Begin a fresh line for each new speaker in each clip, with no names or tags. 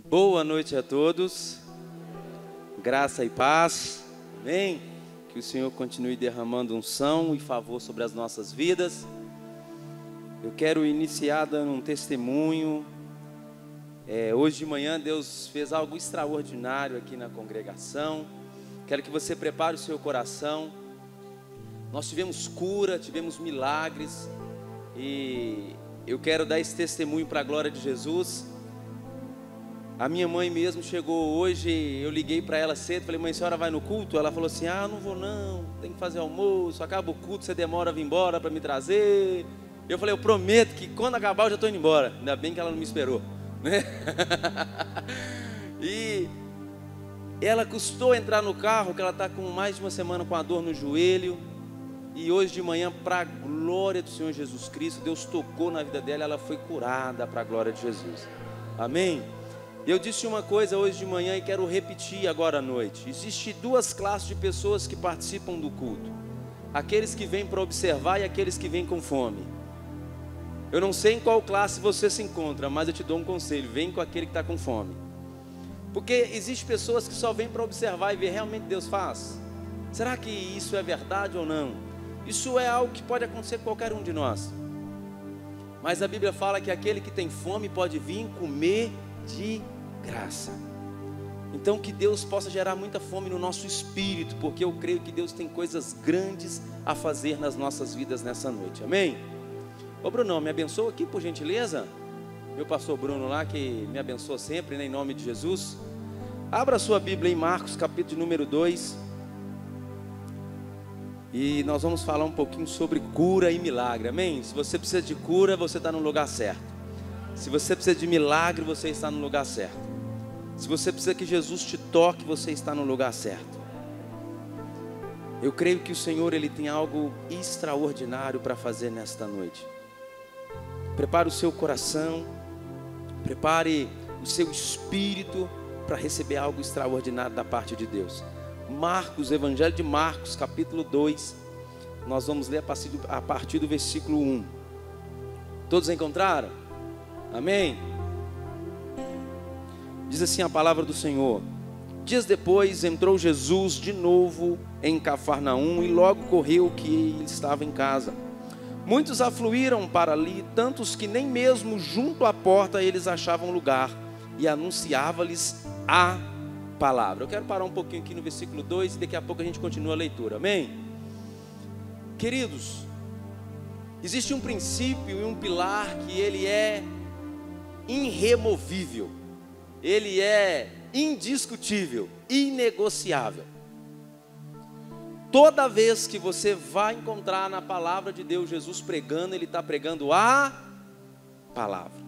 Boa noite a todos, graça e paz, amém? Que o Senhor continue derramando unção e favor sobre as nossas vidas. Eu quero iniciar dando um testemunho. Hoje de manhã Deus fez algo extraordinário aqui na congregação. Quero que você prepare o seu coração. Nós tivemos cura, tivemos milagres, e eu quero dar esse testemunho para a glória de Jesus. A minha mãe mesmo chegou hoje, eu liguei para ela cedo, falei: mãe, a senhora vai no culto? Ela falou assim: não vou não, tem que fazer almoço, acaba o culto, você demora a vir embora para me trazer. Eu falei: eu prometo que quando acabar eu já estou indo embora. Ainda bem que ela não me esperou, né? E ela custou entrar no carro, que ela está com mais de uma semana com a dor no joelho. E hoje de manhã, para a glória do Senhor Jesus Cristo, Deus tocou na vida dela, ela foi curada para a glória de Jesus, amém? Eu disse uma coisa hoje de manhã e quero repetir agora à noite. Existem duas classes de pessoas que participam do culto: aqueles que vêm para observar e aqueles que vêm com fome. Eu não sei em qual classe você se encontra, mas eu te dou um conselho: vem com aquele que está com fome. Porque existem pessoas que só vêm para observar e ver realmente Deus faz. Será que isso é verdade ou não? Isso é algo que pode acontecer com qualquer um de nós. Mas a Bíblia fala que aquele que tem fome pode vir comer de graça. Então que Deus possa gerar muita fome no nosso espírito, porque eu creio que Deus tem coisas grandes a fazer nas nossas vidas nessa noite, amém? Ô Brunão, me abençoa aqui por gentileza. Meu pastor Bruno lá, que me abençoa sempre, né, em nome de Jesus. Abra a sua Bíblia em Marcos capítulo número 2. E nós vamos falar um pouquinho sobre cura e milagre, amém? Se você precisa de cura, você está no lugar certo. Se você precisa de milagre, você está no lugar certo. Se você precisa que Jesus te toque, você está no lugar certo. Eu creio que o Senhor, Ele tem algo extraordinário para fazer nesta noite. Prepare o seu coração, prepare o seu espírito para receber algo extraordinário da parte de Deus. Marcos, Evangelho de Marcos, capítulo 2. Nós vamos ler a partir do versículo 1. Todos encontraram? Amém? Diz assim a palavra do Senhor: dias depois entrou Jesus de novo em Cafarnaum, e logo correu que ele estava em casa. Muitos afluíram para ali, tantos que nem mesmo junto à porta eles achavam lugar, e anunciava-lhes a palavra. Eu quero parar um pouquinho aqui no versículo 2 e daqui a pouco a gente continua a leitura, amém? Queridos, existe um princípio e um pilar que ele é irremovível, ele é indiscutível, inegociável. Toda vez que você vai encontrar na palavra de Deus Jesus pregando, ele está pregando a palavra.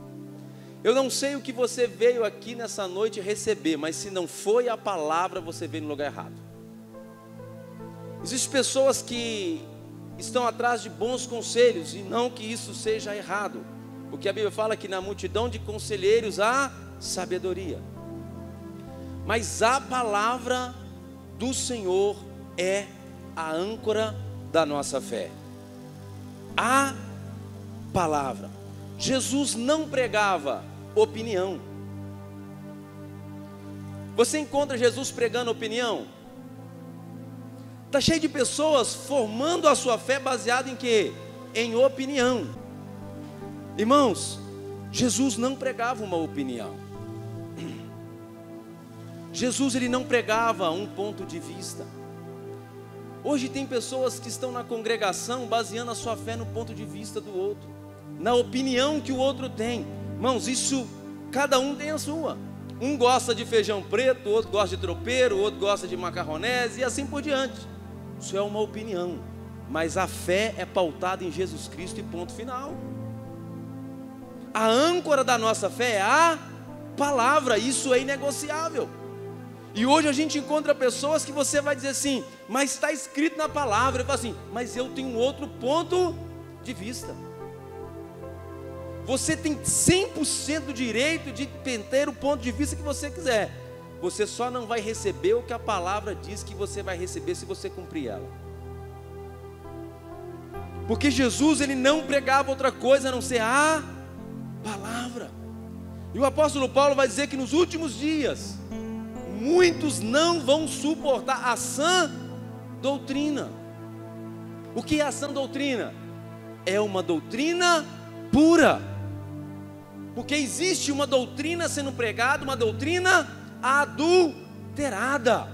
Eu não sei o que você veio aqui nessa noite receber, mas se não foi a palavra, você veio no lugar errado. Existem pessoas que estão atrás de bons conselhos, e não que isso seja errado, porque a Bíblia fala que na multidão de conselheiros há sabedoria. Mas a palavra do Senhor é a âncora da nossa fé. A palavra. Jesus não pregava opinião. Você encontra Jesus pregando opinião? Está cheio de pessoas formando a sua fé baseada em quê? Em opinião. Irmãos, Jesus não pregava uma opinião. Jesus, ele não pregava um ponto de vista. Hoje tem pessoas que estão na congregação baseando a sua fé no ponto de vista do outro, na opinião que o outro tem. Irmãos, isso, cada um tem a sua. Um gosta de feijão preto, o outro gosta de tropeiro, o outro gosta de macarronese e assim por diante. Isso é uma opinião, mas a fé é pautada em Jesus Cristo e ponto final. A âncora da nossa fé é a palavra, isso é inegociável. E hoje a gente encontra pessoas que você vai dizer assim: mas está escrito na palavra. Eu falo assim: mas eu tenho um outro ponto de vista. Você tem 100% do direito de ter o ponto de vista que você quiser. Você só não vai receber o que a palavra diz que você vai receber se você cumprir ela. Porque Jesus, ele não pregava outra coisa a não ser a palavra. E o apóstolo Paulo vai dizer que nos últimos dias, muitos não vão suportar a sã doutrina. O que é a sã doutrina? É uma doutrina pura. Porque existe uma doutrina sendo pregada, uma doutrina adulterada.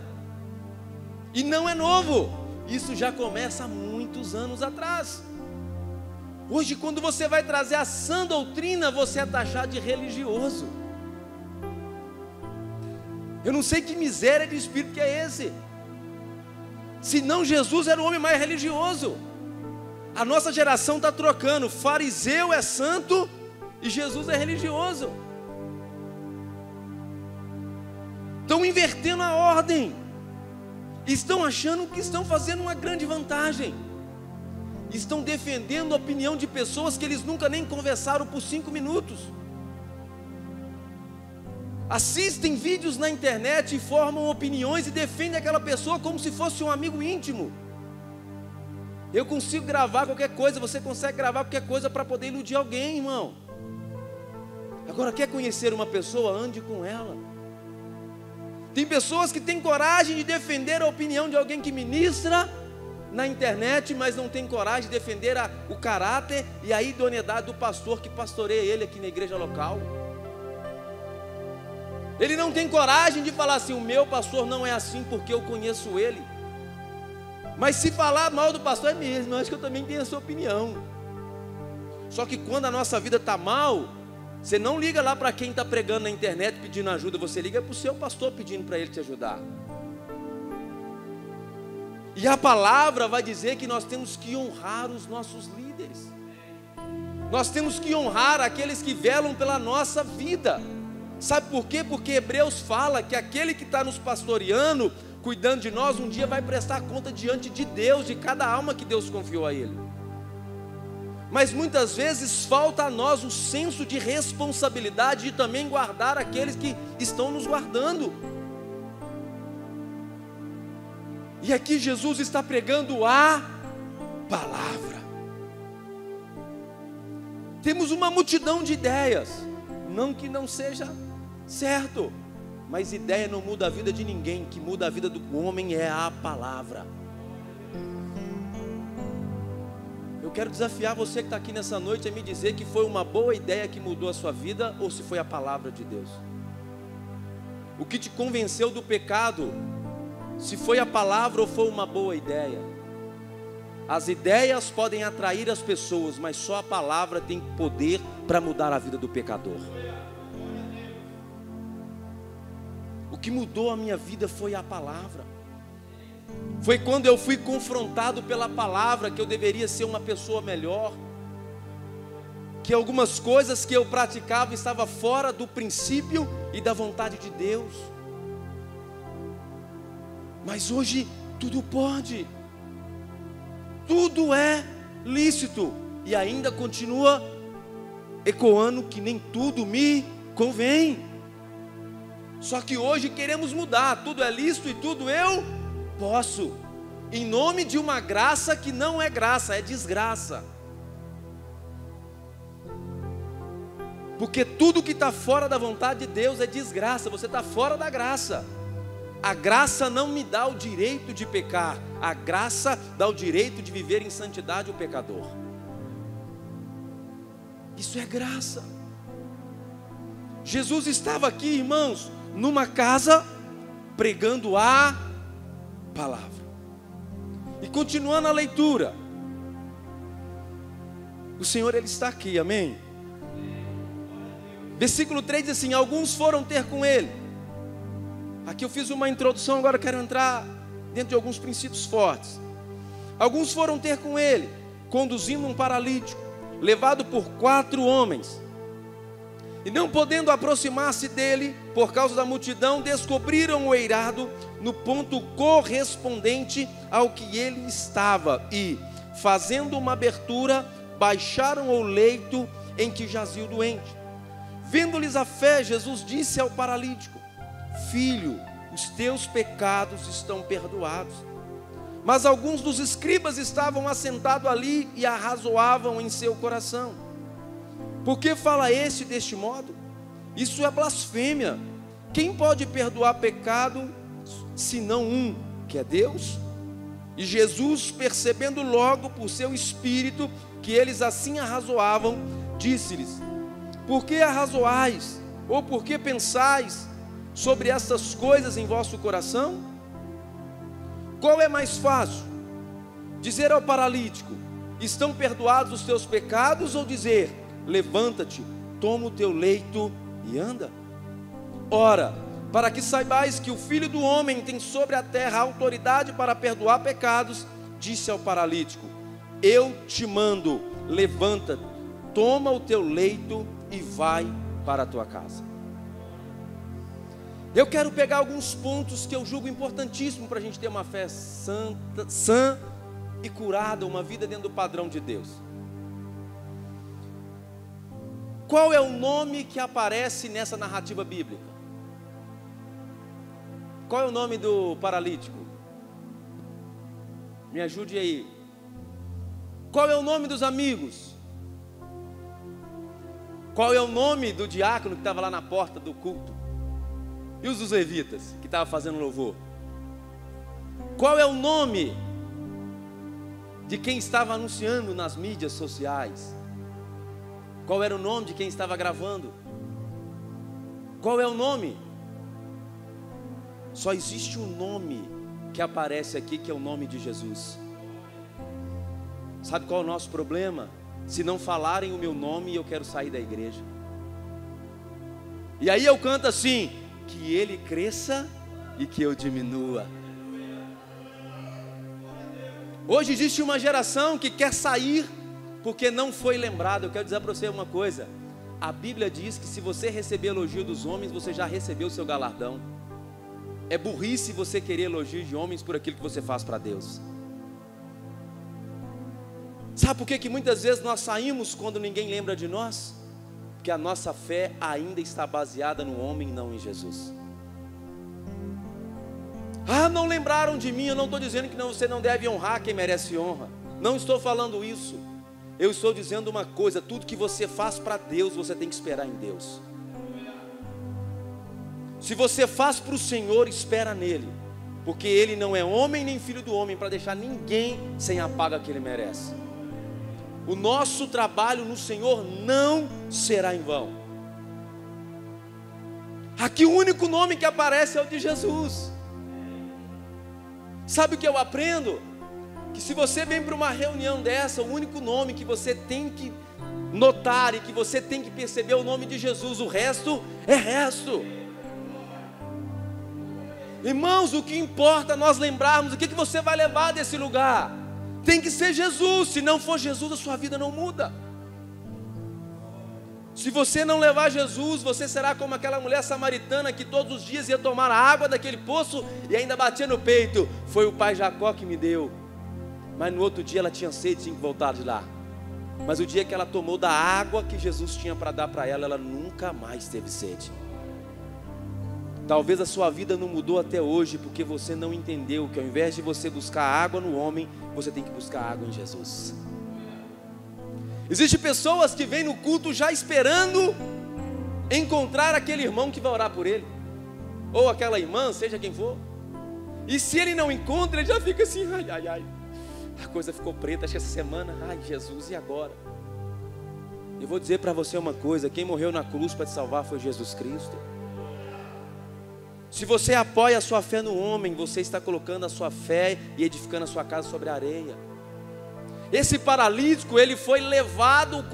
E não é novo. Isso já começa há muitos anos atrás. Hoje, quando você vai trazer a sã doutrina, você é taxado de religioso. Eu não sei que miséria de espírito que é esse. Senão Jesus era o homem mais religioso. A nossa geração está trocando. Fariseu é santo e Jesus é religioso. Estão invertendo a ordem. Estão achando que estão fazendo uma grande vantagem. Estão defendendo a opinião de pessoas que eles nunca nem conversaram por 5 minutos. Assistem vídeos na internet e formam opiniões e defendem aquela pessoa como se fosse um amigo íntimo. Eu consigo gravar qualquer coisa, você consegue gravar qualquer coisa para poder iludir alguém, irmão. Agora, quer conhecer uma pessoa? Ande com ela. Tem pessoas que têm coragem de defender a opinião de alguém que ministra na internet, mas não tem coragem de defender o caráter e a idoneidade do pastor que pastoreia ele aqui na igreja local. Ele não tem coragem de falar assim: o meu pastor não é assim porque eu conheço ele. Mas se falar mal do pastor é mesmo, eu acho que eu também tenho a sua opinião. Só que quando a nossa vida está mal, você não liga lá para quem está pregando na internet pedindo ajuda, você liga para o seu pastor pedindo para ele te ajudar. E a palavra vai dizer que nós temos que honrar os nossos líderes. Nós temos que honrar aqueles que velam pela nossa vida. Sabe por quê? Porque Hebreus fala que aquele que está nos pastoreando, cuidando de nós, um dia vai prestar conta diante de Deus, de cada alma que Deus confiou a ele. Mas muitas vezes falta a nós o senso de responsabilidade de também guardar aqueles que estão nos guardando. E aqui Jesus está pregando a palavra. Temos uma multidão de ideias, não que não seja certo, mas ideia não muda a vida de ninguém. Que muda a vida do homem é a palavra. Eu quero desafiar você que está aqui nessa noite a me dizer que foi uma boa ideia que mudou a sua vida, ou se foi a palavra de Deus. O que te convenceu do pecado, se foi a palavra ou foi uma boa ideia. As ideias podem atrair as pessoas, mas só a palavra tem poder para mudar a vida do pecador. O que mudou a minha vida foi a palavra. Foi quando eu fui confrontado pela palavra que eu deveria ser uma pessoa melhor, que algumas coisas que eu praticava estavam fora do princípio e da vontade de Deus. Mas hoje tudo pode, tudo é lícito, e ainda continua ecoando que nem tudo me convém. Só que hoje queremos mudar, tudo é lícito e tudo eu posso, em nome de uma graça que não é graça, é desgraça. Porque tudo que está fora da vontade de Deus é desgraça, você está fora da graça. A graça não me dá o direito de pecar, a graça dá o direito de viver em santidade o pecador. Isso é graça. Jesus estava aqui, irmãos, numa casa, pregando a palavra. E continuando a leitura, o Senhor, Ele está aqui, amém? Versículo 3 diz assim: alguns foram ter com Ele. Aqui eu fiz uma introdução, agora eu quero entrar dentro de alguns princípios fortes. Alguns foram ter com Ele, conduzindo um paralítico, levado por 4 homens. E não podendo aproximar-se dele, por causa da multidão, descobriram o eirado no ponto correspondente ao que ele estava. E, fazendo uma abertura, baixaram o leito em que jazia o doente. Vendo-lhes a fé, Jesus disse ao paralítico: filho, os teus pecados estão perdoados. Mas alguns dos escribas estavam assentados ali e arrazoavam em seu coração: por que fala este deste modo? Isso é blasfêmia. Quem pode perdoar pecado, senão um, que é Deus? E Jesus, percebendo logo por seu espírito que eles assim arrazoavam, disse-lhes: por que arrazoais? Ou por que pensais sobre essas coisas em vosso coração? Qual é mais fácil? Dizer ao paralítico: estão perdoados os teus pecados? Ou dizer: levanta-te, toma o teu leito e anda? Ora, para que saibais que o Filho do Homem tem sobre a terra autoridade para perdoar pecados, disse ao paralítico: eu te mando, levanta, toma o teu leito e vai para a tua casa. Eu quero pegar alguns pontos que eu julgo importantíssimos para a gente ter uma fé santa, sã e curada, uma vida dentro do padrão de Deus. Qual é o nome que aparece nessa narrativa bíblica? Qual é o nome do paralítico? Me ajude aí. Qual é o nome dos amigos? Qual é o nome do diácono que estava lá na porta do culto? E os dos levitas que estavam fazendo louvor? Qual é o nome de quem estava anunciando nas mídias sociais? Qual era o nome de quem estava gravando? Qual é o nome? Só existe um nome que aparece aqui, que é o nome de Jesus. Sabe qual é o nosso problema? Se não falarem o meu nome, eu quero sair da igreja. E aí eu canto assim: que ele cresça e que eu diminua. Hoje existe uma geração que quer sair porque não foi lembrado. Eu quero dizer para você uma coisa: a Bíblia diz que se você receber elogio dos homens, você já recebeu o seu galardão. É burrice você querer elogio de homens por aquilo que você faz para Deus. Sabe por que muitas vezes nós saímos quando ninguém lembra de nós? Porque a nossa fé ainda está baseada no homem e não em Jesus. Ah, não lembraram de mim. Eu não estou dizendo que você não deve honrar quem merece honra. Não estou falando isso. Eu estou dizendo uma coisa: tudo que você faz para Deus, você tem que esperar em Deus. Se você faz para o Senhor, espera nele, porque Ele não é homem nem filho do homem para deixar ninguém sem a paga que Ele merece. O nosso trabalho no Senhor não será em vão. Aqui o único nome que aparece é o de Jesus. Sabe o que eu aprendo? Que se você vem para uma reunião dessa, o único nome que você tem que notar e que você tem que perceber é o nome de Jesus. O resto é resto. Irmãos, o que importa nós lembrarmos o que você vai levar desse lugar. Tem que ser Jesus. Se não for Jesus, a sua vida não muda. Se você não levar Jesus, você será como aquela mulher samaritana que todos os dias ia tomar a água daquele poço e ainda batia no peito: foi o pai Jacó que me deu. Mas no outro dia ela tinha sede e tinha que voltar de lá. Mas o dia que ela tomou da água que Jesus tinha para dar para ela, ela nunca mais teve sede. Talvez a sua vida não mudou até hoje porque você não entendeu que ao invés de você buscar água no homem, você tem que buscar água em Jesus. Existem pessoas que vêm no culto já esperando encontrar aquele irmão que vai orar por ele, ou aquela irmã, seja quem for. E se ele não encontra, ele já fica assim: ai, ai, ai, a coisa ficou preta, acho que essa semana, ai Jesus, e agora? Eu vou dizer para você uma coisa: quem morreu na cruz para te salvar foi Jesus Cristo. Se você apoia a sua fé no homem, você está colocando a sua fé e edificando a sua casa sobre a areia. Esse paralítico, ele foi levado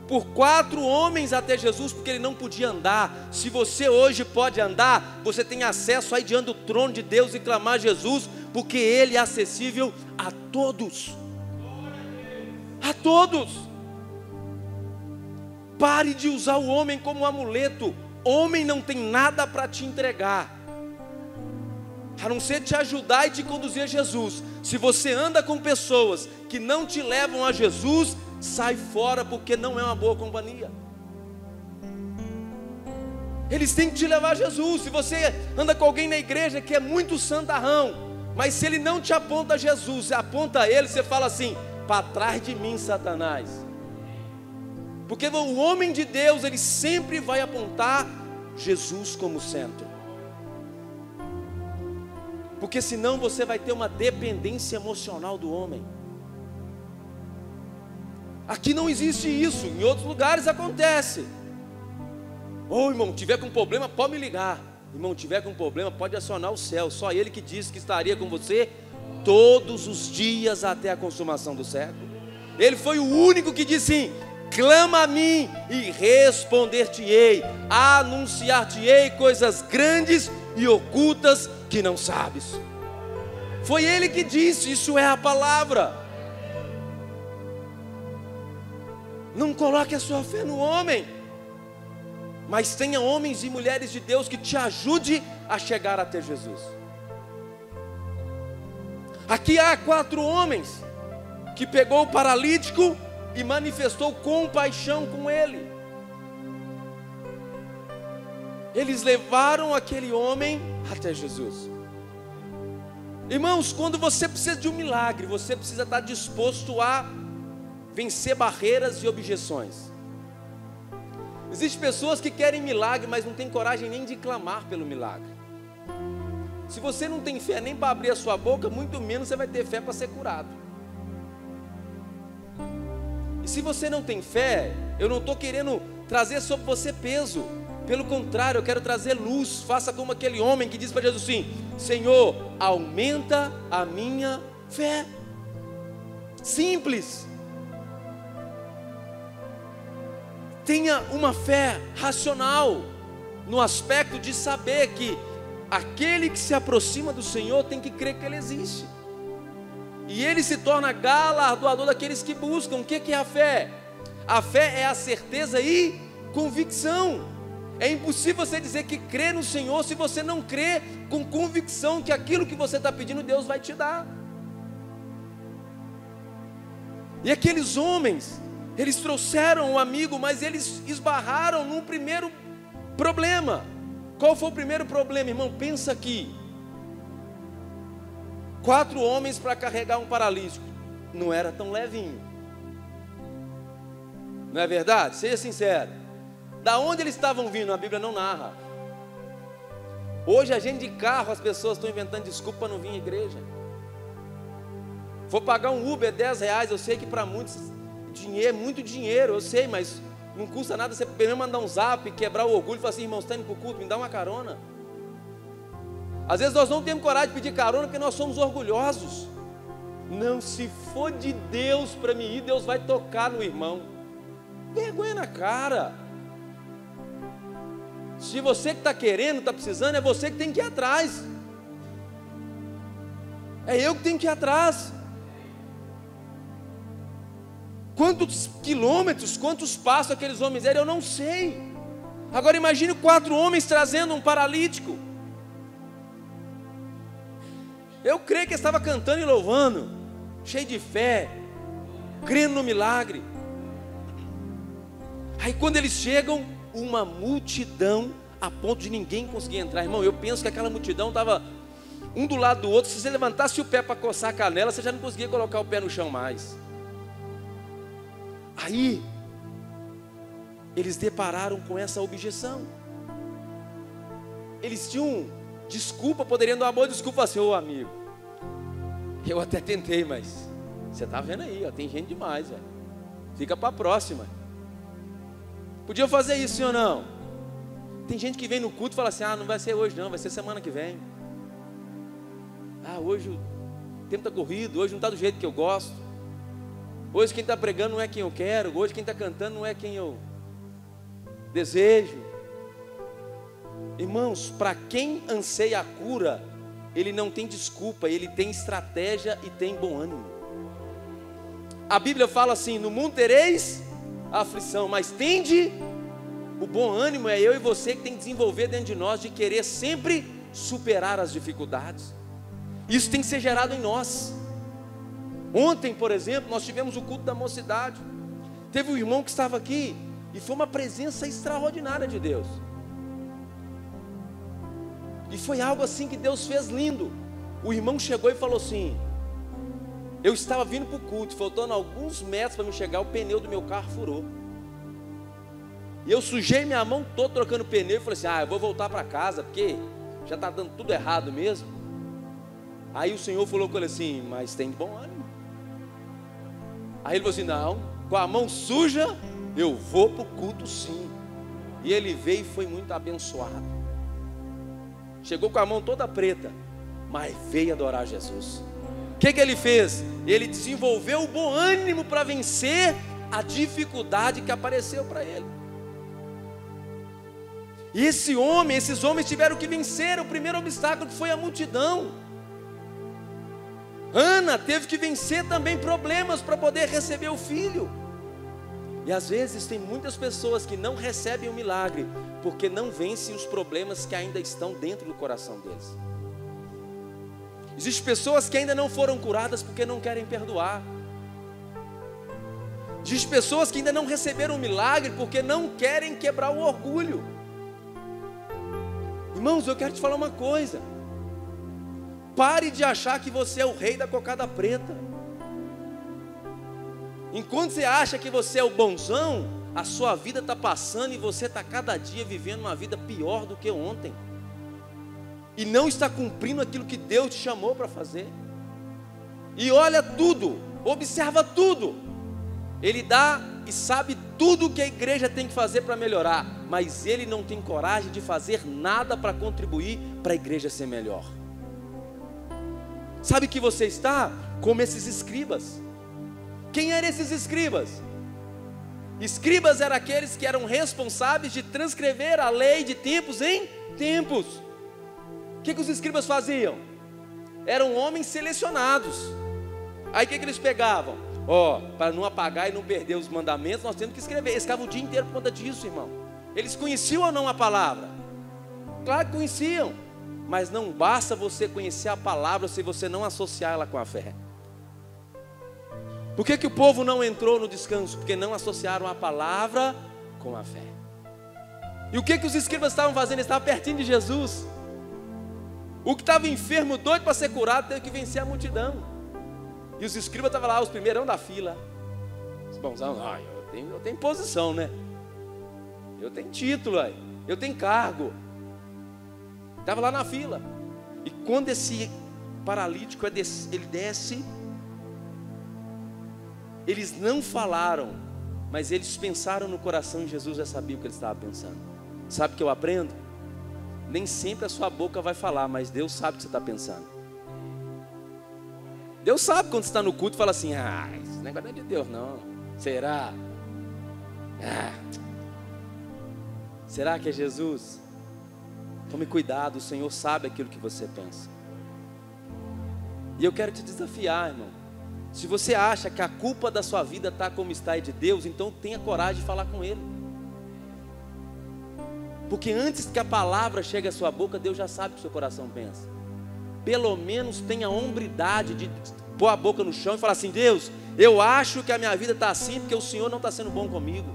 por 4 homens até Jesus, porque ele não podia andar. Se você hoje pode andar, você tem acesso aí diante do trono de Deus e clamar a Jesus, porque Ele é acessível a todos. A todos. Pare de usar o homem como um amuleto. Homem não tem nada para te entregar, a não ser te ajudar e te conduzir a Jesus. Se você anda com pessoas que não te levam a Jesus, sai fora, porque não é uma boa companhia. Eles têm que te levar a Jesus. Se você anda com alguém na igreja que é muito santarrão, mas se ele não te aponta a Jesus, aponta a ele, você fala assim: para trás de mim, Satanás. Porque o homem de Deus, ele sempre vai apontar Jesus como centro. Porque senão você vai ter uma dependência emocional do homem. Aqui não existe isso, em outros lugares acontece. Ô irmão, tiver com problema, pode me ligar. Irmão, tiver com problema, pode acionar o céu. Só Ele que disse que estaria com você todos os dias até a consumação do século. Ele foi o único que disse sim: clama a mim e responder-te-ei, anunciar-te-ei coisas grandes e ocultas que não sabes. Foi Ele que disse, isso é a palavra. Não coloque a sua fé no homem, mas tenha homens e mulheres de Deus que te ajude a chegar até Jesus. Aqui há 4 homens que pegou o paralítico e manifestou compaixão com ele. Eles levaram aquele homem até Jesus. Irmãos, quando você precisa de um milagre, você precisa estar disposto a vencer barreiras e objeções. Existem pessoas que querem milagre, mas não tem coragem nem de clamar pelo milagre. Se você não tem fé nem para abrir a sua boca, muito menos você vai ter fé para ser curado. E se você não tem fé, eu não estou querendo trazer sobre você peso. Pelo contrário, eu quero trazer luz. Faça como aquele homem que diz para Jesus assim: Senhor, aumenta a minha fé. Simples. Tenha uma fé racional, no aspecto de saber que aquele que se aproxima do Senhor tem que crer que Ele existe. E Ele se torna galardoador daqueles que buscam. O que é a fé? A fé é a certeza e convicção. É impossível você dizer que crê no Senhor se você não crê com convicção que aquilo que você está pedindo Deus vai te dar. E aqueles homens, eles trouxeram um amigo, mas eles esbarraram num primeiro problema. Qual foi o primeiro problema, irmão? Pensa aqui: 4 homens para carregar um paralítico, não era tão levinho. Não é verdade? Seja sincero. Da onde eles estavam vindo, a Bíblia não narra. Hoje a gente de carro, as pessoas estão inventando desculpa para não vir à igreja. Vou pagar um Uber R$10, eu sei que para muitos dinheiro é muito dinheiro, eu sei, mas não custa nada você primeiro mandar um zap, quebrar o orgulho e falar assim: irmão, você está indo para o culto, me dá uma carona. Às vezes nós não temos coragem de pedir carona porque nós somos orgulhosos. Não, se for de Deus para mim ir, Deus vai tocar no irmão. Vergonha na cara. Se você que está querendo, está precisando, é você que tem que ir atrás. É eu que tenho que ir atrás. Quantos quilômetros, quantos passos aqueles homens eram, eu não sei. Agora imagine 4 homens trazendo um paralítico. Eu creio que estava cantando e louvando, cheio de fé, crendo no milagre. Aí quando eles chegam, uma multidão a ponto de ninguém conseguir entrar. Irmão, eu penso que aquela multidão estava um do lado do outro. Se você levantasse o pé para coçar a canela, você já não conseguia colocar o pé no chão mais. Aí eles depararam com essa objeção. Eles tinham desculpa, poderiam dar uma boa desculpa assim: ô amigo, eu até tentei, mas você está vendo aí, ó, tem gente demais, velho. Fica para a próxima. Podia fazer isso, sim ou não? Tem gente que vem no culto e fala assim: ah, não vai ser hoje não, vai ser semana que vem. Ah, hoje o tempo está corrido, hoje não está do jeito que eu gosto. Hoje quem está pregando não é quem eu quero. Hoje quem está cantando não é quem eu desejo. Irmãos, para quem anseia a cura, ele não tem desculpa, ele tem estratégia e tem bom ânimo. A Bíblia fala assim: no mundo tereis aflição, mas tende o bom ânimo. É eu e você que tem que desenvolver dentro de nós, de querer sempre superar as dificuldades. Isso tem que ser gerado em nós. Ontem, por exemplo, nós tivemos o culto da mocidade. Teve um irmão que estava aqui e foi uma presença extraordinária de Deus. E foi algo assim que Deus fez lindo. O irmão chegou e falou assim: eu estava vindo para o culto, faltando alguns metros para me chegar, o pneu do meu carro furou. E eu sujei minha mão toda trocando pneu e falei assim: eu vou voltar para casa, porque já está dando tudo errado mesmo. Aí o Senhor falou com ele assim: mas tem bom ânimo. Aí ele falou assim: não, com a mão suja eu vou para o culto sim. E ele veio e foi muito abençoado. Chegou com a mão toda preta, mas veio adorar Jesus. O que ele fez? Ele desenvolveu o bom ânimo para vencer a dificuldade que apareceu para ele. E esses homens tiveram que vencer o primeiro obstáculo, que foi a multidão. Ana teve que vencer também problemas para poder receber o filho. E às vezes tem muitas pessoas que não recebem o milagre porque não vencem os problemas que ainda estão dentro do coração deles. Existem pessoas que ainda não foram curadas porque não querem perdoar. Existem pessoas que ainda não receberam o milagre porque não querem quebrar o orgulho. Irmãos, eu quero te falar uma coisa: pare de achar que você é o rei da cocada preta. Enquanto você acha que você é o bonzão, a sua vida está passando e você está cada dia vivendo uma vida pior do que ontem, e não está cumprindo aquilo que Deus te chamou para fazer. E olha tudo, observa tudo. Ele dá e sabe tudo o que a igreja tem que fazer para melhorar, mas ele não tem coragem de fazer nada para contribuir para a igreja ser melhor. Sabe que você está como esses escribas. Quem eram esses escribas? Escribas eram aqueles que eram responsáveis de transcrever a lei de tempos em tempos. O que os escribas faziam? Eram homens selecionados. Aí o que eles pegavam? Para não apagar e não perder os mandamentos, nós temos que escrever. Eles ficavam o dia inteiro por conta disso, irmão. Eles conheciam ou não a palavra? Claro que conheciam, mas não basta você conhecer a palavra se você não associar ela com a fé. Por que o povo não entrou no descanso? Porque não associaram a palavra com a fé. E o que os escribas estavam fazendo? Eles estavam pertinho de Jesus. O que estava enfermo, doido para ser curado, teve que vencer a multidão. E os escribas estavam lá, os primeirão da fila. Os bonzão, eu tenho posição, né? Eu tenho título, eu tenho cargo. Estava lá na fila. E quando esse paralítico ele desce, eles não falaram, mas eles pensaram no coração, e Jesus já sabia o que ele estava pensando. Sabe o que eu aprendo? Nem sempre a sua boca vai falar, mas Deus sabe o que você está pensando. Deus sabe quando você está no culto e fala assim: esse negócio não é de Deus não. Será? Será que é Jesus? Tome cuidado, o Senhor sabe aquilo que você pensa. E eu quero te desafiar, irmão. Se você acha que a culpa da sua vida está como está, é de Deus, então tenha coragem de falar com Ele. Porque antes que a palavra chegue à sua boca, Deus já sabe o que o seu coração pensa. Pelo menos tenha a hombridade de pôr a boca no chão e falar assim: Deus, eu acho que a minha vida está assim porque o Senhor não está sendo bom comigo.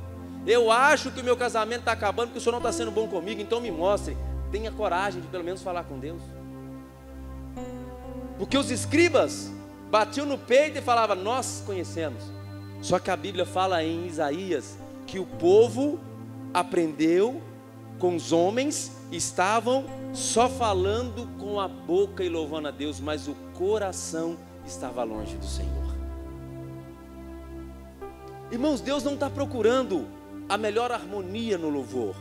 Eu acho que o meu casamento está acabando porque o Senhor não está sendo bom comigo, então me mostre. Tenha coragem de pelo menos falar com Deus. Porque os escribas batiam no peito e falavam: nós conhecemos. Só que a Bíblia fala em Isaías que o povo aprendeu com os homens, estavam só falando com a boca e louvando a Deus, mas o coração estava longe do Senhor. Irmãos, Deus não está procurando a melhor harmonia no louvor.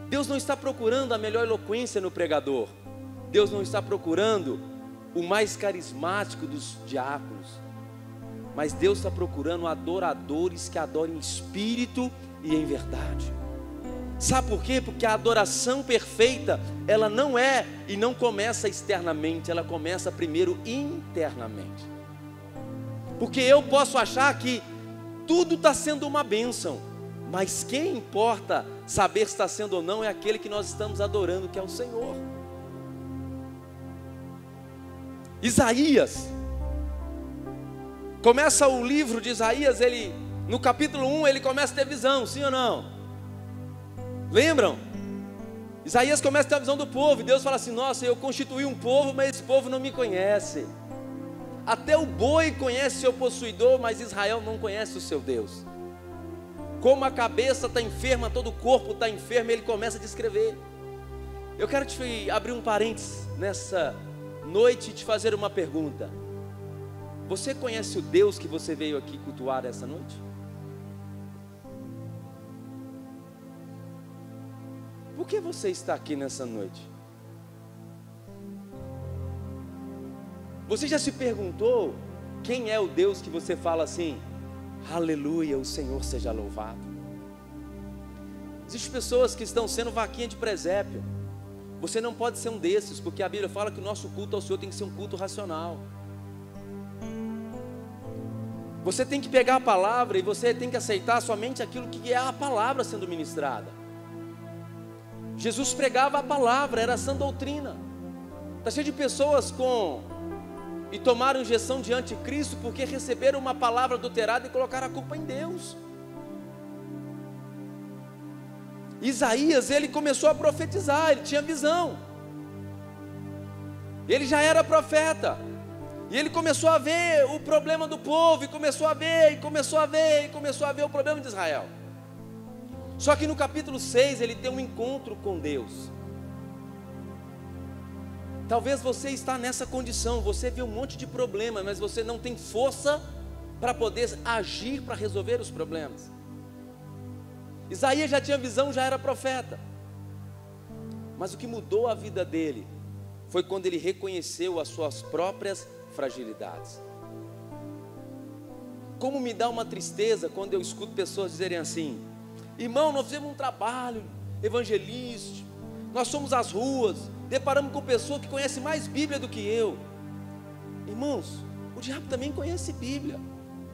Deus não está procurando a melhor eloquência no pregador. Deus não está procurando o mais carismático dos diáconos. Mas Deus está procurando adoradores que adorem em espírito e em verdade. Sabe por quê? Porque a adoração perfeita, ela não é e não começa externamente, ela começa primeiro internamente. Porque eu posso achar que tudo está sendo uma bênção, mas quem importa saber se está sendo ou não é aquele que nós estamos adorando, que é o Senhor. Isaías, começa o livro de Isaías, no capítulo 1 ele começa a ter visão, sim ou não? Lembram? Isaías começa a ter a visão do povo, e Deus fala assim: nossa, eu constituí um povo, mas esse povo não me conhece. Até o boi conhece seu possuidor, mas Israel não conhece o seu Deus. como a cabeça está enferma, todo o corpo está enfermo, ele começa a descrever. Eu quero te abrir um parênteses nessa noite e te fazer uma pergunta. Você conhece o Deus que você veio aqui cultuar essa noite? Por que você está aqui nessa noite? Você já se perguntou quem é o Deus que você fala assim: aleluia, o Senhor seja louvado? Existem pessoas que estão sendo vaquinha de presépio. Você não pode ser um desses, porque a Bíblia fala que o nosso culto ao Senhor tem que ser um culto racional. Você tem que pegar a palavra e você tem que aceitar somente aquilo que é a palavra sendo ministrada. Jesus pregava a palavra, era a sã doutrina. Está cheio de pessoas e tomaram injeção de anticristo porque receberam uma palavra adulterada e colocaram a culpa em Deus. Isaías, ele começou a profetizar, ele tinha visão. Ele já era profeta. E ele começou a ver o problema do povo, e começou a ver o problema de Israel. Só que no capítulo 6 ele tem um encontro com Deus. Talvez você está nessa condição, você vê um monte de problema, mas você não tem força para poder agir, para resolver os problemas. Isaías já tinha visão, já era profeta. Mas o que mudou a vida dele foi quando ele reconheceu as suas próprias fragilidades. Como me dá uma tristeza quando eu escuto pessoas dizerem assim: irmão, nós fizemos um trabalho evangelístico, nós fomos às ruas, deparamos com pessoa que conhece mais Bíblia do que eu. Irmãos, o diabo também conhece Bíblia.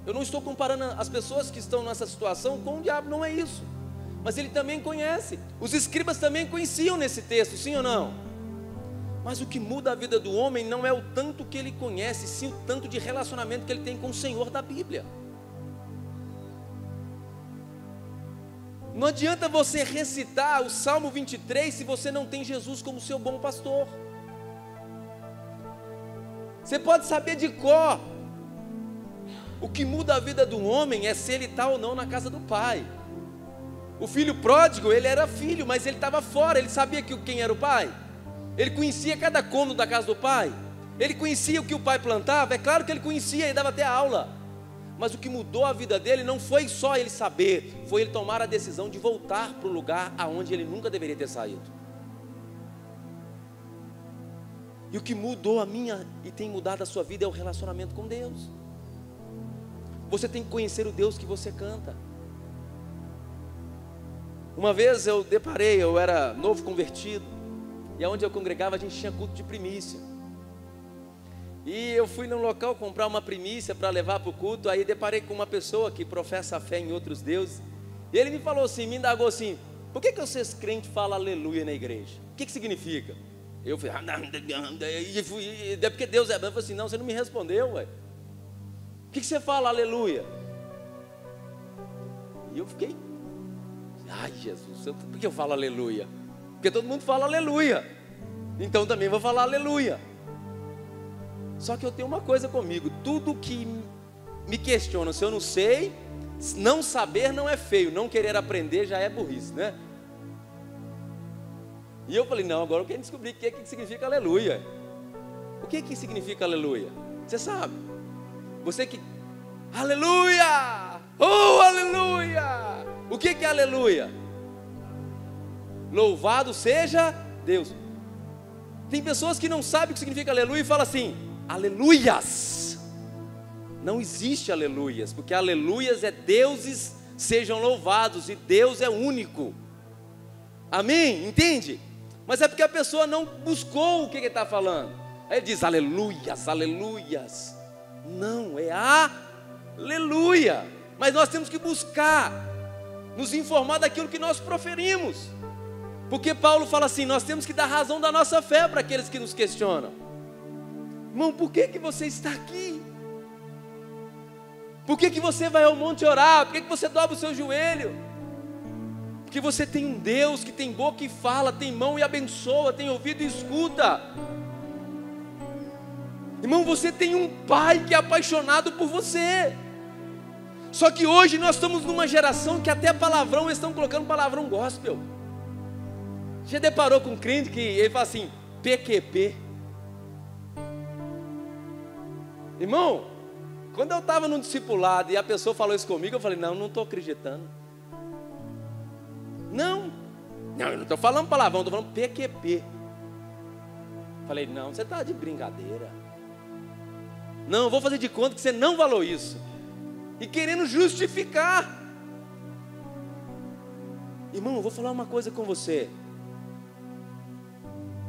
Eu não estou comparando as pessoas que estão nessa situação com o diabo, não é isso. Mas ele também conhece. Os escribas também conheciam nesse texto, sim ou não? Mas o que muda a vida do homem não é o tanto que ele conhece, sim o tanto de relacionamento que ele tem com o Senhor da Bíblia. Não adianta você recitar o Salmo 23 se você não tem Jesus como seu bom pastor. Você pode saber de cor. O que muda a vida do homem é se ele está ou não na casa do pai. O filho pródigo, ele era filho, mas ele estava fora. Ele sabia quem era o pai. Ele conhecia cada cômodo da casa do pai. Ele conhecia o que o pai plantava. É claro que ele conhecia, ele dava até aula. Mas o que mudou a vida dele não foi só ele saber, foi ele tomar a decisão de voltar para o lugar aonde ele nunca deveria ter saído. E o que mudou a minha e tem mudado a sua vida é o relacionamento com Deus. Você tem que conhecer o Deus que você canta. Uma vez eu era novo convertido, e onde eu congregava a gente tinha culto de primícia. E eu fui num local comprar uma primícia para levar para o culto. Aí deparei com uma pessoa que professa a fé em outros deuses. E ele me falou assim, me indagou assim: por que vocês crentes falam aleluia na igreja? O que significa? Eu falei, é porque Deus é bom. Eu falei assim, não, você não me respondeu, ué. O que você fala aleluia? E eu fiquei, ai Jesus, por que eu falo aleluia? Porque todo mundo fala aleluia, então também vou falar aleluia. Só que eu tenho uma coisa comigo: tudo que me questiona, se eu não sei, não saber não é feio, não querer aprender já é burrice, né? E eu falei, não, agora eu quero descobrir o que significa aleluia. O que significa aleluia? Você sabe? Você que, aleluia, oh aleluia. O que é aleluia? Louvado seja Deus. Tem pessoas que não sabem o que significa aleluia e falam assim, aleluias. Não existe aleluias, porque aleluias é deuses sejam louvados, e Deus é único. Amém? Entende? Mas é porque a pessoa não buscou o que ele está falando. Aí ele diz aleluias, aleluias. Não, é aleluia. Mas nós temos que buscar nos informar daquilo que nós proferimos. Porque Paulo fala assim, nós temos que dar razão da nossa fé para aqueles que nos questionam. Irmão, por que você está aqui? Por que você vai ao monte orar? Por que você dobra o seu joelho? Porque você tem um Deus que tem boca e fala, tem mão e abençoa, tem ouvido e escuta. Irmão, você tem um Pai que é apaixonado por você. Só que hoje nós estamos numa geração que até palavrão, eles estão colocando palavrão gospel. Já deparou com um crente que ele fala assim, PQP? Irmão, quando eu estava no discipulado e a pessoa falou isso comigo, eu falei, não estou acreditando. Não, eu não estou falando palavrão, estou falando PQP. Falei, não, você está de brincadeira. Não, eu vou fazer de conta que você não falou isso. E querendo justificar. Irmão, eu vou falar uma coisa com você.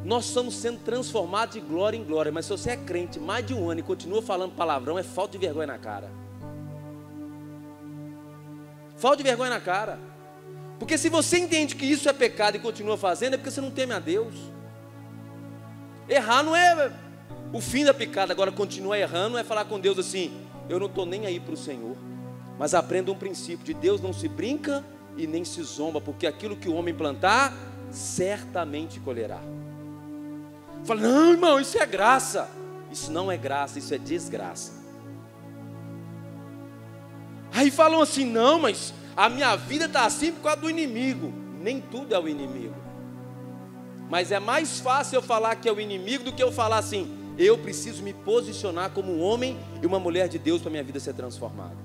Nós estamos sendo transformados de glória em glória. Mas se você é crente mais de um ano e continua falando palavrão, é falta de vergonha na cara. Falta de vergonha na cara. Porque se você entende que isso é pecado e continua fazendo, é porque você não teme a Deus. Errar não é o fim da picada. Agora continuar errando é falar com Deus assim, eu não estou nem aí para o Senhor. Mas aprenda um princípio, de Deus não se brinca e nem se zomba, porque aquilo que o homem plantar, certamente colherá. Fala, não irmão, isso é graça. Isso não é graça, isso é desgraça. Aí falam assim, não, mas a minha vida está assim por causa do inimigo. Nem tudo é o inimigo. Mas é mais fácil eu falar que é o inimigo do que eu falar assim, eu preciso me posicionar como um homem e uma mulher de Deus para a minha vida ser transformada.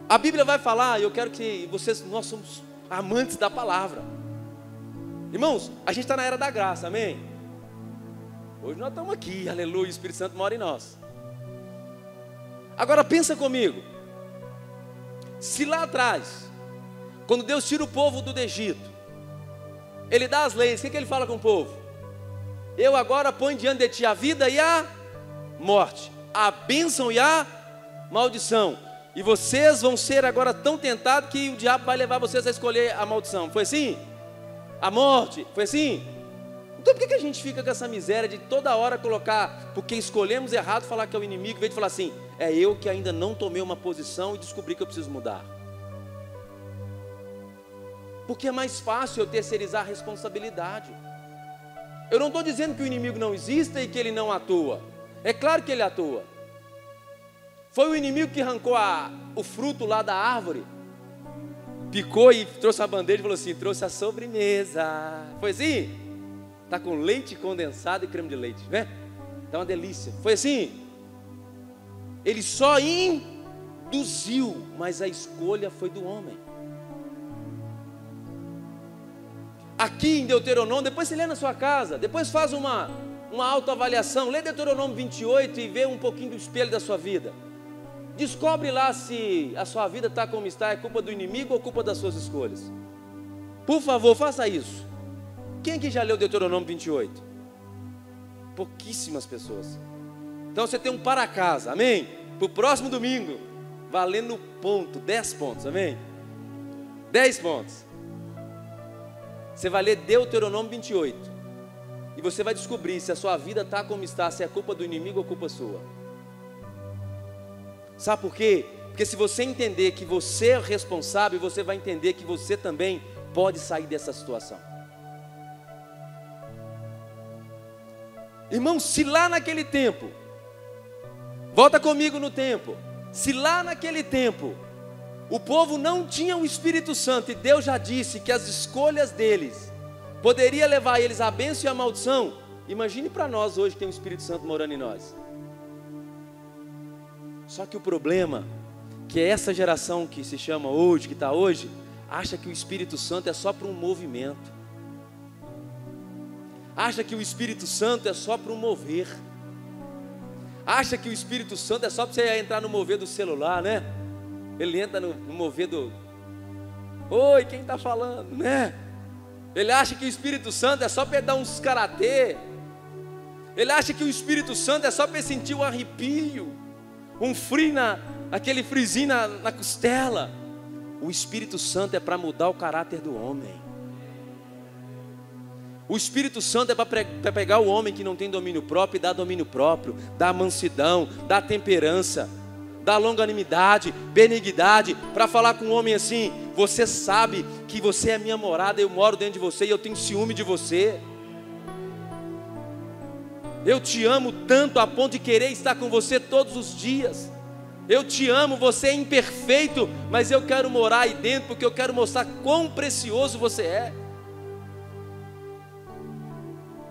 A Bíblia vai falar, eu quero que vocês, nós somos amantes da palavra. Irmãos, a gente está na era da graça, amém? Hoje nós estamos aqui, aleluia, o Espírito Santo mora em nós. Agora pensa comigo, se lá atrás, quando Deus tira o povo do Egito, Ele dá as leis, o que Ele fala com o povo? Eu agora ponho diante de ti a vida e a morte, a bênção e a maldição. E vocês vão ser agora tão tentados que o diabo vai levar vocês a escolher a maldição. Foi assim? A morte, foi assim? Então por que a gente fica com essa miséria de toda hora colocar, porque escolhemos errado, falar que é o inimigo, em vez de falar assim, é eu que ainda não tomei uma posição e descobri que eu preciso mudar? Porque é mais fácil eu terceirizar a responsabilidade. Eu não estou dizendo que o inimigo não exista e que ele não atua. É claro que ele atua. Foi o inimigo que arrancou o fruto lá da árvore, picou e trouxe a bandeja e falou assim, trouxe a sobremesa. Foi assim? Está com leite condensado e creme de leite, né? Está uma delícia. Foi assim? Ele só induziu, mas a escolha foi do homem. Aqui em Deuteronômio, depois você lê na sua casa, depois faz uma autoavaliação, lê Deuteronômio 28 e vê um pouquinho do espelho da sua vida. Descobre lá se a sua vida está como está, é culpa do inimigo ou culpa das suas escolhas. Por favor, faça isso. Quem aqui já leu Deuteronômio 28? Pouquíssimas pessoas. Então você tem um para casa, amém? Para o próximo domingo, valendo ponto, 10 pontos, amém? 10 pontos. Você vai ler Deuteronômio 28 e você vai descobrir se a sua vida está como está, se é culpa do inimigo ou culpa sua. Sabe por quê? Porque se você entender que você é responsável, você vai entender que você também pode sair dessa situação. Irmão, se lá naquele tempo, volta comigo no tempo, se lá naquele tempo o povo não tinha o Espírito Santo e Deus já disse que as escolhas deles poderia levar eles à bênção e à maldição, imagine para nós hoje que tem o Espírito Santo morando em nós. Só que o problema, que é essa geração que se chama hoje, que está hoje, acha que o Espírito Santo é só para um movimento. Acha que o Espírito Santo é só para um mover. Acha que o Espírito Santo é só para você entrar no mover do celular, né? Ele entra no mover do... Oi, quem está falando, né? Ele acha que o Espírito Santo é só para dar uns karatê. Ele acha que o Espírito Santo é só para sentir um arrepio, um frio, aquele frisinho na costela. O Espírito Santo é para mudar o caráter do homem. O Espírito Santo é para pegar o homem que não tem domínio próprio e dar domínio próprio, dar mansidão, dar temperança, dar longanimidade, benignidade, para falar com o homem assim: você sabe que você é minha morada, eu moro dentro de você e eu tenho ciúme de você. Eu te amo tanto a ponto de querer estar com você todos os dias. Eu te amo, você é imperfeito, mas eu quero morar aí dentro, porque eu quero mostrar quão precioso você é.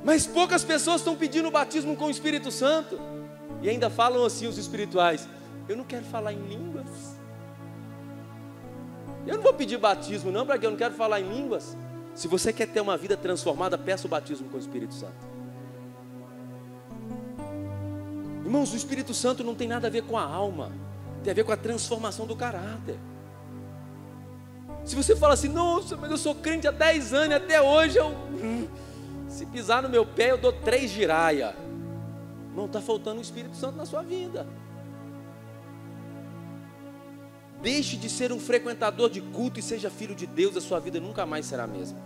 Mas poucas pessoas estão pedindo o batismo com o Espírito Santo, e ainda falam assim os espirituais: eu não quero falar em línguas, eu não vou pedir batismo não, para que eu não quero falar em línguas. Se você quer ter uma vida transformada, peça o batismo com o Espírito Santo. Irmãos, o Espírito Santo não tem nada a ver com a alma, tem a ver com a transformação do caráter. Se você fala assim: nossa, mas eu sou crente há 10 anos, até hoje se pisar no meu pé eu dou 3 giraia. Não, está faltando o Espírito Santo na sua vida. Deixe de ser um frequentador de culto e seja filho de Deus, a sua vida nunca mais será a mesma.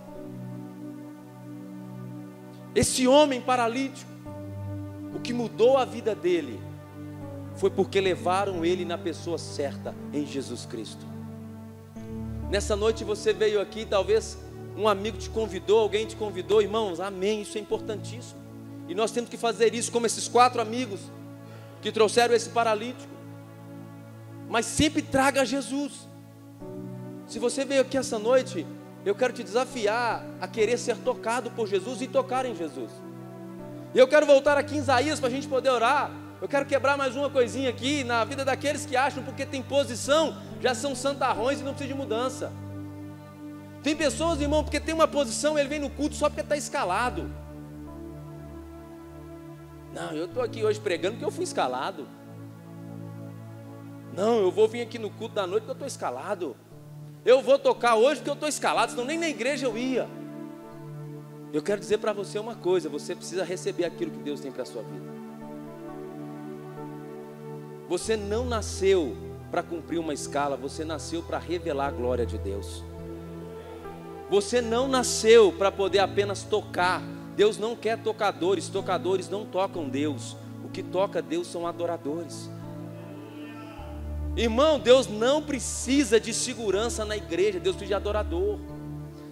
Esse homem paralítico, o que mudou a vida dele foi porque levaram ele na pessoa certa, em Jesus Cristo. Nessa noite você veio aqui, talvez um amigo te convidou, alguém te convidou, irmãos, amém, isso é importantíssimo. E nós temos que fazer isso como esses 4 amigos que trouxeram esse paralítico. Mas sempre traga Jesus. Se você veio aqui essa noite, eu quero te desafiar a querer ser tocado por Jesus e tocar em Jesus. E eu quero voltar aqui em Isaías para a gente poder orar. Eu quero quebrar mais uma coisinha aqui na vida daqueles que acham porque tem posição, já são santarrões e não precisam de mudança. Tem pessoas, irmão, porque tem uma posição, ele vem no culto só porque está escalado. Não, eu estou aqui hoje pregando porque eu fui escalado. Não, eu vou vir aqui no culto da noite porque eu estou escalado. Eu vou tocar hoje porque eu estou escalado, senão nem na igreja eu ia. Eu quero dizer para você uma coisa: você precisa receber aquilo que Deus tem para a sua vida. Você não nasceu para cumprir uma escala, você nasceu para revelar a glória de Deus. Você não nasceu para poder apenas tocar. Deus não quer tocadores, tocadores não tocam Deus. O que toca Deus são adoradores. Irmão, Deus não precisa de segurança na igreja, Deus precisa de adorador.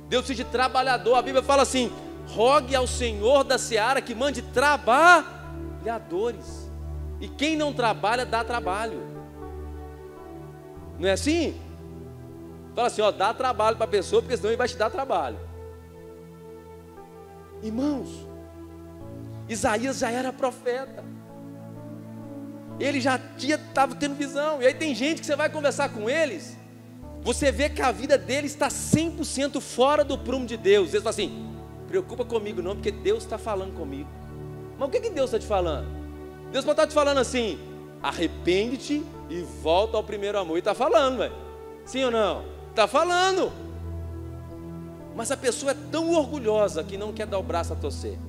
Deus precisa de trabalhador. A Bíblia fala assim: rogue ao Senhor da seara que mande trabalhadores. E quem não trabalha, dá trabalho. Não é assim? Fala assim, ó, dá trabalho para a pessoa, porque senão ele vai te dar trabalho. Irmãos, Isaías já era profeta. Ele já estava tendo visão. E aí tem gente que você vai conversar com eles, você vê que a vida deles está 100% fora do prumo de Deus. Eles falam assim: preocupa comigo não, porque Deus está falando comigo. Mas o que Deus está te falando? Deus pode estar te falando assim: arrepende-te e volta ao primeiro amor. E está falando, velho. Sim ou não? Está falando. Mas a pessoa é tão orgulhosa que não quer dar o braço a torcer.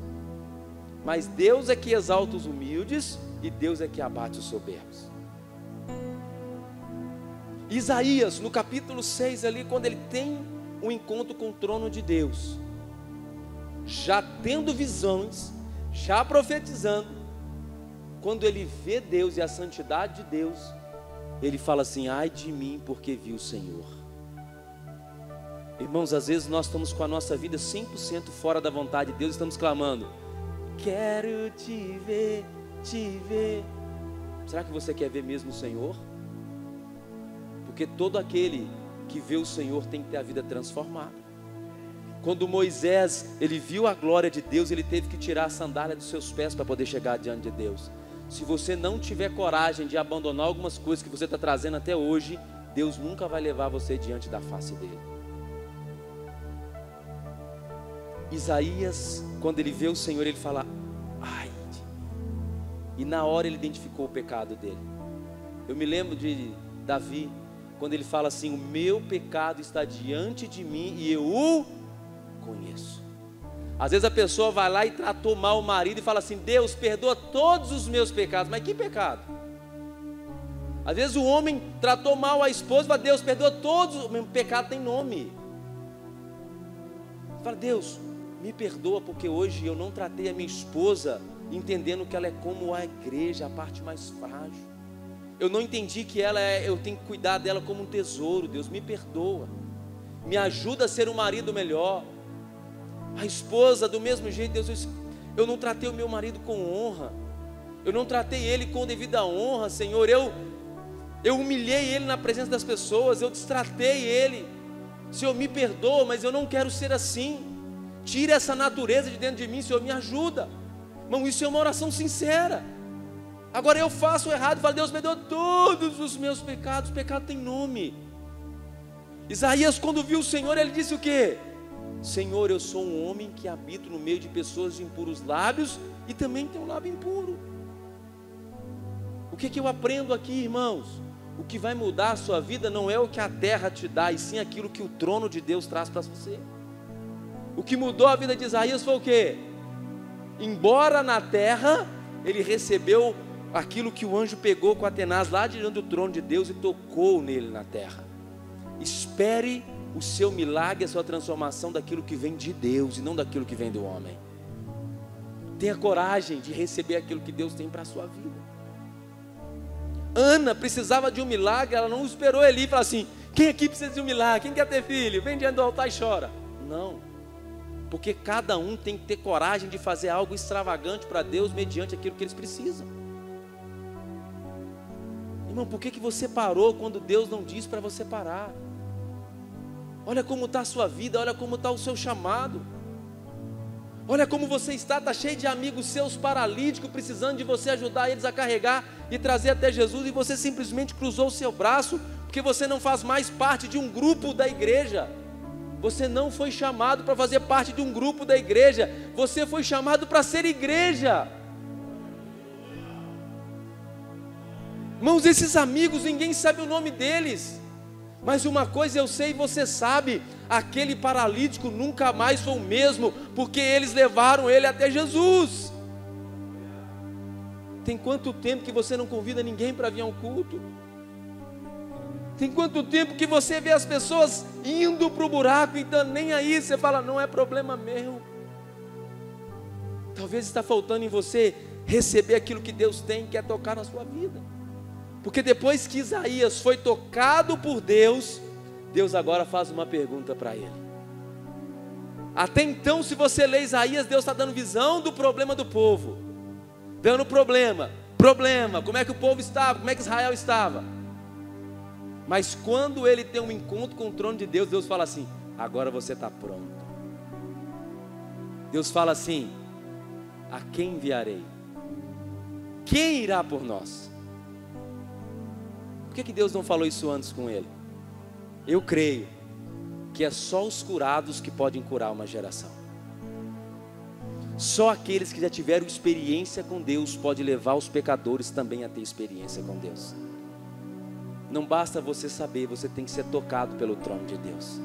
Mas Deus é que exalta os humildes e Deus é que abate os soberbos. Isaías, no capítulo 6 ali, quando ele tem um encontro com o trono de Deus, já tendo visões, já profetizando, quando ele vê Deus e a santidade de Deus, ele fala assim: ai de mim, porque vi o Senhor. Irmãos, às vezes nós estamos com a nossa vida 100% fora da vontade de Deus, estamos clamando: quero te ver, te ver. Será que você quer ver mesmo o Senhor? Porque todo aquele que vê o Senhor tem que ter a vida transformada. Quando Moisés, ele viu a glória de Deus, ele teve que tirar a sandália dos seus pés para poder chegar diante de Deus. Se você não tiver coragem de abandonar algumas coisas que você está trazendo até hoje, Deus nunca vai levar você diante da face dele. Isaías, quando ele vê o Senhor, ele fala: ai de mim. E na hora ele identificou o pecado dele. Eu me lembro de Davi, quando ele fala assim: o meu pecado está diante de mim e eu o conheço. Às vezes a pessoa vai lá e tratou mal o marido e fala assim: Deus, perdoa todos os meus pecados. Mas que pecado? Às vezes o homem tratou mal a esposa e fala: Deus, perdoa todos. O meu pecado tem nome. Fala: Deus, me perdoa porque hoje eu não tratei a minha esposa entendendo que ela é como a igreja, a parte mais frágil. Eu não entendi que eu tenho que cuidar dela como um tesouro. Deus, me perdoa. Me ajuda a ser um marido melhor. A esposa, do mesmo jeito, Deus, eu não tratei o meu marido com honra. Eu não tratei ele com devida honra, Senhor. eu humilhei ele na presença das pessoas, eu destratei ele. Senhor, me perdoa, mas eu não quero ser assim. Tira essa natureza de dentro de mim, Senhor, me ajuda. Irmão, isso é uma oração sincera. Agora eu faço errado e falo, Deus, perdoa todos os meus pecados. O pecado tem nome. Isaías, quando viu o Senhor, ele disse o quê? Senhor, eu sou um homem que habito no meio de pessoas de impuros lábios e também tenho um lábio impuro. O que eu aprendo aqui, irmãos? O que vai mudar a sua vida não é o que a terra te dá, e sim aquilo que o trono de Deus traz para você. O que mudou a vida de Isaías foi o quê? Embora na terra, ele recebeu aquilo que o anjo pegou com Atenas lá diante do trono de Deus e tocou nele na terra. Espere o seu milagre, a sua transformação daquilo que vem de Deus e não daquilo que vem do homem. Tenha coragem de receber aquilo que Deus tem para a sua vida. Ana precisava de um milagre, ela não esperou Eli e falou assim, quem aqui precisa de um milagre? Quem quer ter filho? Vem diante do altar e chora. Não, porque cada um tem que ter coragem de fazer algo extravagante para Deus mediante aquilo que eles precisam. Irmão, por que você parou quando Deus não disse para você parar? Olha como está a sua vida, olha como está o seu chamado. Olha como você está cheio de amigos seus paralíticos, precisando de você ajudar eles a carregar e trazer até Jesus, e você simplesmente cruzou o seu braço, porque você não faz mais parte de um grupo da igreja. Você não foi chamado para fazer parte de um grupo da igreja, você foi chamado para ser igreja. Irmãos, esses amigos, ninguém sabe o nome deles, mas uma coisa eu sei e você sabe, aquele paralítico nunca mais foi o mesmo, porque eles levaram ele até Jesus. Tem quanto tempo que você não convida ninguém para vir ao culto? Tem quanto tempo que você vê as pessoas indo para o buraco, então nem aí, você fala, não é problema meu. Talvez está faltando em você receber aquilo que Deus tem, que é tocar na sua vida. Porque depois que Isaías foi tocado por Deus, Deus agora faz uma pergunta para ele. Até então, se você lê Isaías, Deus está dando visão do problema do povo, dando problema, como é que o povo estava, como é que Israel estava. Mas quando ele tem um encontro com o trono de Deus, Deus fala assim, agora você está pronto. Deus fala assim, a quem enviarei? Quem irá por nós? Por que Deus não falou isso antes com ele? Eu creio que é só os curados que podem curar uma geração. Só aqueles que já tiveram experiência com Deus podem levar os pecadores também a ter experiência com Deus. Não basta você saber, você tem que ser tocado pelo trono de Deus.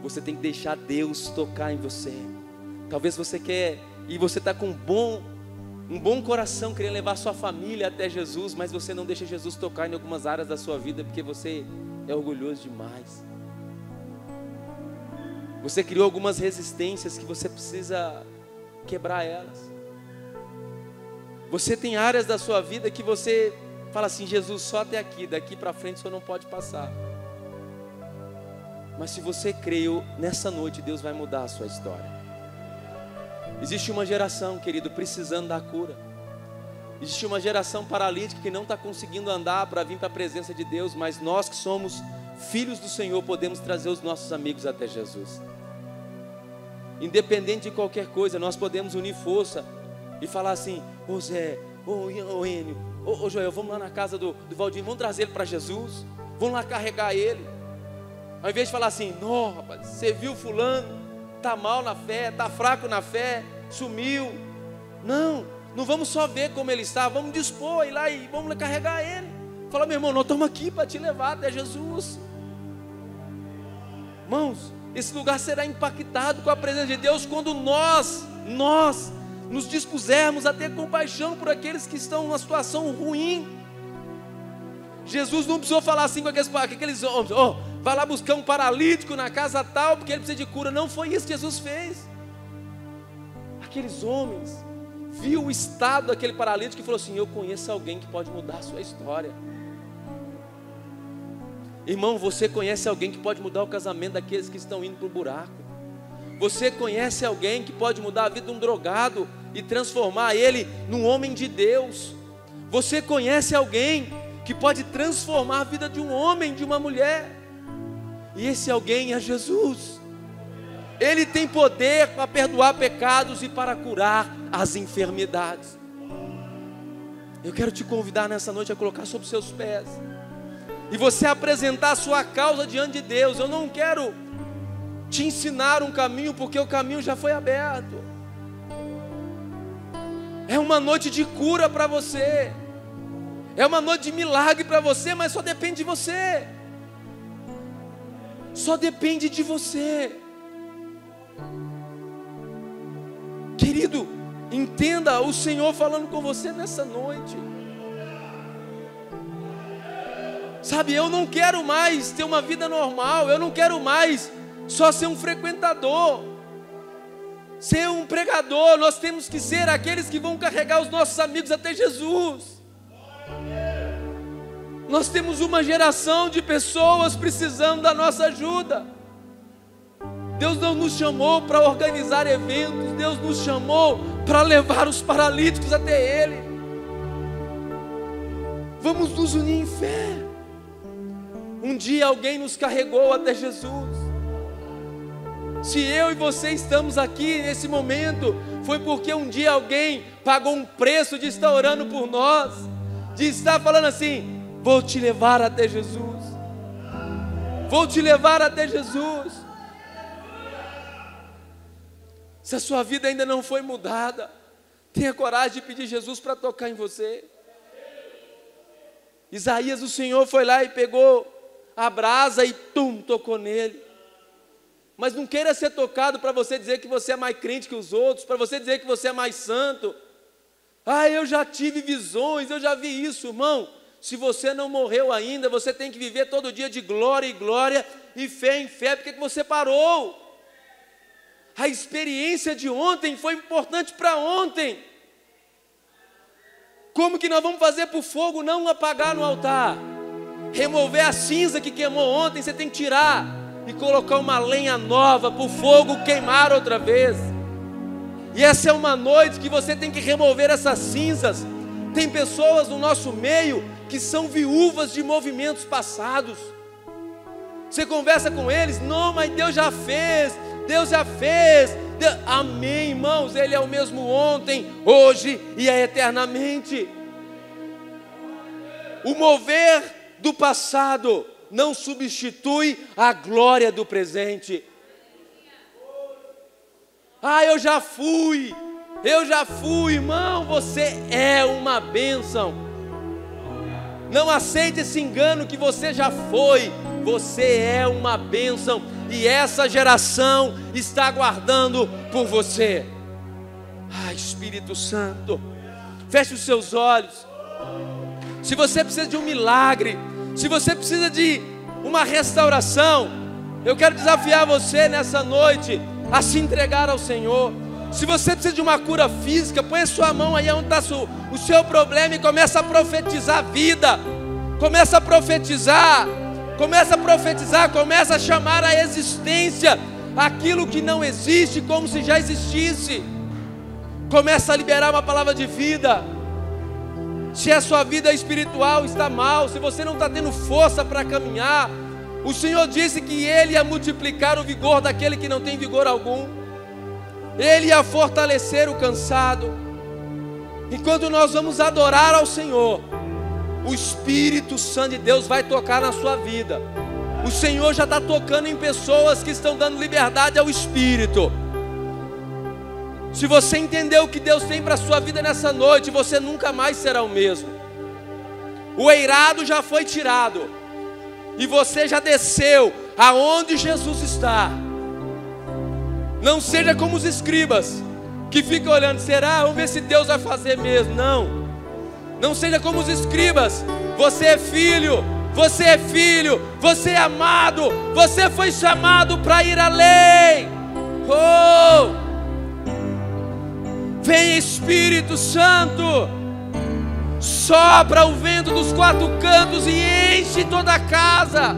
Você tem que deixar Deus tocar em você. Talvez você quer, e você está com um bom coração, querendo levar sua família até Jesus, mas você não deixa Jesus tocar em algumas áreas da sua vida, porque você é orgulhoso demais. Você criou algumas resistências que você precisa quebrar elas. Você tem áreas da sua vida que você fala assim, Jesus, só até aqui, daqui para frente o Senhor não pode passar. Mas se você creu, nessa noite Deus vai mudar a sua história. Existe uma geração, querido, precisando da cura. Existe uma geração paralítica que não está conseguindo andar para vir para a presença de Deus, mas nós que somos filhos do Senhor podemos trazer os nossos amigos até Jesus. Independente de qualquer coisa, nós podemos unir força e falar assim, ô Zé, ô Enio, ô Joel, vamos lá na casa do Valdir, vamos trazer ele para Jesus, vamos lá carregar ele. Ao invés de falar assim, não rapaz, você viu fulano, está mal na fé, está fraco na fé, sumiu. Não vamos só ver como ele está, vamos dispor, ir lá e vamos carregar ele. Fala, meu irmão, nós estamos aqui para te levar até Jesus. Irmãos, esse lugar será impactado com a presença de Deus quando nós nos dispusermos a ter compaixão por aqueles que estão numa situação ruim. Jesus não precisou falar assim com aqueles homens, vai lá buscar um paralítico na casa tal, porque ele precisa de cura. Não foi isso que Jesus fez. Aqueles homens viu o estado daquele paralítico e falou assim, eu conheço alguém que pode mudar a sua história. Irmão, você conhece alguém que pode mudar o casamento daqueles que estão indo para o buraco. Você conhece alguém que pode mudar a vida de um drogado e transformar ele num homem de Deus. Você conhece alguém que que pode transformar a vida de um homem, de uma mulher. E esse alguém é Jesus. Ele tem poder para perdoar pecados e para curar as enfermidades. Eu quero te convidar nessa noite a colocar sobre seus pés e você apresentar a sua causa diante de Deus. Eu não quero te ensinar um caminho, porque o caminho já foi aberto. É uma noite de cura para você, é uma noite de milagre para você, mas só depende de você. Só depende de você. Querido, entenda o Senhor falando com você nessa noite. Sabe, eu não quero mais ter uma vida normal, eu não quero mais só ser um frequentador, ser um pregador. Nós temos que ser aqueles que vão carregar os nossos amigos até Jesus. Nós temos uma geração de pessoas precisando da nossa ajuda. Deus não nos chamou para organizar eventos, Deus nos chamou para levar os paralíticos até Ele. Vamos nos unir em fé. Um dia alguém nos carregou até Jesus. Se eu e você estamos aqui nesse momento, foi porque um dia alguém pagou um preço de estar orando por nós, de estar falando assim: vou te levar até Jesus, vou te levar até Jesus. Se a sua vida ainda não foi mudada, tenha coragem de pedir Jesus para tocar em você. Isaías, o Senhor foi lá e pegou a brasa e tocou nele. Mas não queira ser tocado para você dizer que você é mais crente que os outros, para você dizer que você é mais santo. Ah, eu já tive visões, eu já vi isso. Irmão, se você não morreu ainda, você tem que viver todo dia de glória em glória e fé em fé. Por que você parou? A experiência de ontem foi importante para ontem. Como que nós vamos fazer para o fogo não apagar no altar? Remover a cinza que queimou ontem, você tem que tirar e colocar uma lenha nova para o fogo queimar outra vez. E essa é uma noite que você tem que remover essas cinzas. Tem pessoas no nosso meio que são viúvas de movimentos passados. Você conversa com eles: não, mas Deus já fez, Deus já fez. Deus... Amém, irmãos, Ele é o mesmo ontem, hoje e eternamente. O mover do passado não substitui a glória do presente. Ah, eu já fui, irmão, você é uma bênção. Não aceite esse engano que você já foi, você é uma bênção. E essa geração está aguardando por você. Ah, Espírito Santo, feche os seus olhos. Se você precisa de um milagre, se você precisa de uma restauração, eu quero desafiar você nessa noite a se entregar ao Senhor. Se você precisa de uma cura física, põe a sua mão aí onde está o seu problema e começa a profetizar a vida. Começa a profetizar, começa a chamar à existência aquilo que não existe como se já existisse. Começa a liberar uma palavra de vida. Se a sua vida espiritual está mal, se você não está tendo força para caminhar, o Senhor disse que Ele ia multiplicar o vigor daquele que não tem vigor algum. Ele ia fortalecer o cansado. Enquanto nós vamos adorar ao Senhor, o Espírito Santo de Deus vai tocar na sua vida. O Senhor já está tocando em pessoas que estão dando liberdade ao Espírito. Se você entender o que Deus tem para a sua vida nessa noite, você nunca mais será o mesmo. O eirado já foi tirado e você já desceu aonde Jesus está. Não seja como os escribas que ficam olhando: será? Vamos ver se Deus vai fazer mesmo. Não seja como os escribas. Você é filho, você é amado, você foi chamado para ir além. Oh! Vem, Espírito Santo, sopra o vento dos quatro cantos e enche toda a casa.